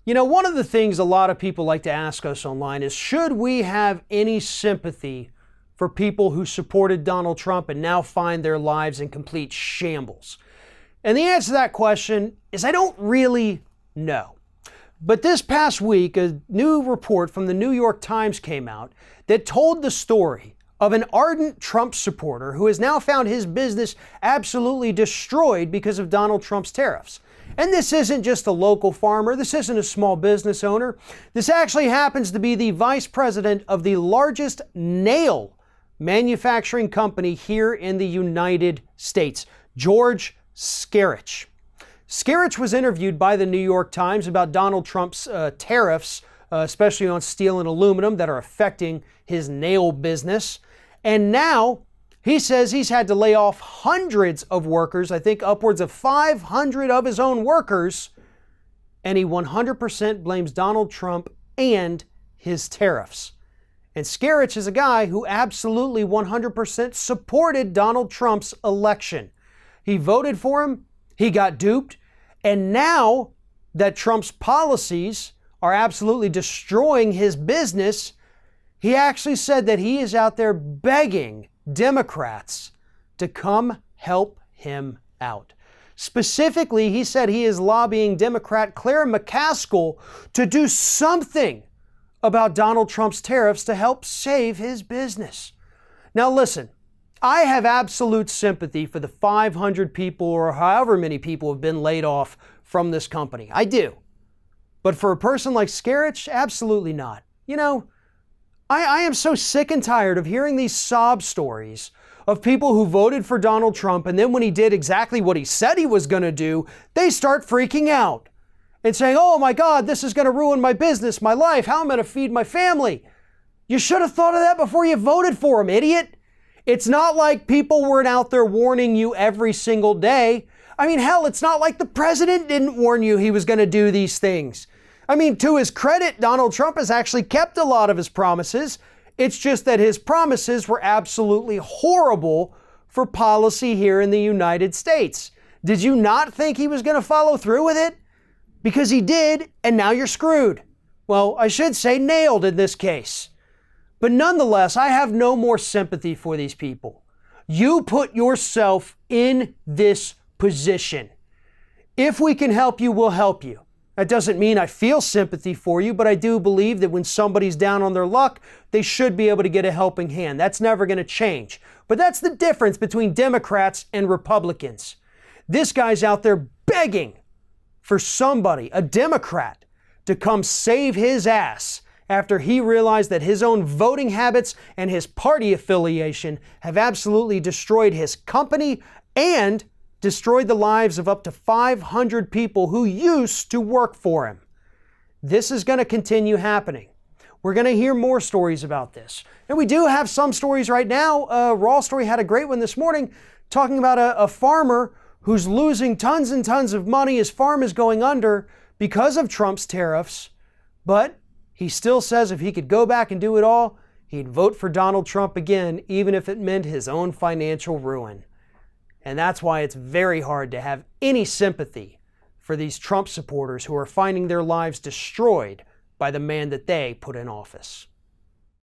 You know, one of the things a lot of people like to ask us online is, should we have any sympathy for people who supported Donald Trump and now find their lives in complete shambles? And the answer to that question is, I don't really know. But this past week, a new report from the New York Times came out that told the story of an ardent Trump supporter who has now found his business absolutely destroyed because of Donald Trump's tariffs. And this isn't just a local farmer. This isn't a small business owner. This actually happens to be the vice president of the largest nail manufacturing company here in the United States, George Skerich. Skerich was interviewed by the New York Times about Donald Trump's tariffs, especially on steel and aluminum, that are affecting his nail business. And now he says he's had to lay off hundreds of workers, I think upwards of 500 of his own workers, and he 100% blames Donald Trump and his tariffs. And Skerich is a guy who absolutely 100% supported Donald Trump's election. He voted for him, he got duped, and now that Trump's policies are absolutely destroying his business, he actually said that he is out there begging Democrats to come help him out. Specifically, he said he is lobbying Democrat Claire McCaskill to do something about Donald Trump's tariffs to help save his business. Now listen, I have absolute sympathy for the 500 people or however many people have been laid off from this company. I do. But for a person like Skerich, absolutely not. You know, I am so sick and tired of hearing these sob stories of people who voted for Donald Trump, and then when he did exactly what he said he was going to do, they start freaking out and saying, oh my God, this is going to ruin my business, my life, how I'm going to feed my family. You should have thought of that before you voted for him, idiot. It's not like people weren't out there warning you every single day. I mean, hell, it's not like the president didn't warn you he was going to do these things. I mean, to his credit, Donald Trump has actually kept a lot of his promises. It's just that his promises were absolutely horrible for policy here in the United States. Did you not think he was going to follow through with it? Because he did, and now you're screwed. Well, I should say nailed in this case. But nonetheless, I have no more sympathy for these people. You put yourself in this position. If we can help you, we'll help you. That doesn't mean I feel sympathy for you, but I do believe that when somebody's down on their luck, they should be able to get a helping hand. That's never going to change. But that's the difference between Democrats and Republicans. This guy's out there begging for somebody, a Democrat, to come save his ass after he realized that his own voting habits and his party affiliation have absolutely destroyed his company and destroyed the lives of up to 500 people who used to work for him. This is going to continue happening. We're going to hear more stories about this. And we do have some stories right now. Raw Story had a great one this morning talking about a farmer who's losing tons and tons of money. His farm is going under because of Trump's tariffs, but he still says if he could go back and do it all, he'd vote for Donald Trump again, even if it meant his own financial ruin. And that's why it's very hard to have any sympathy for these Trump supporters who are finding their lives destroyed by the man that they put in office.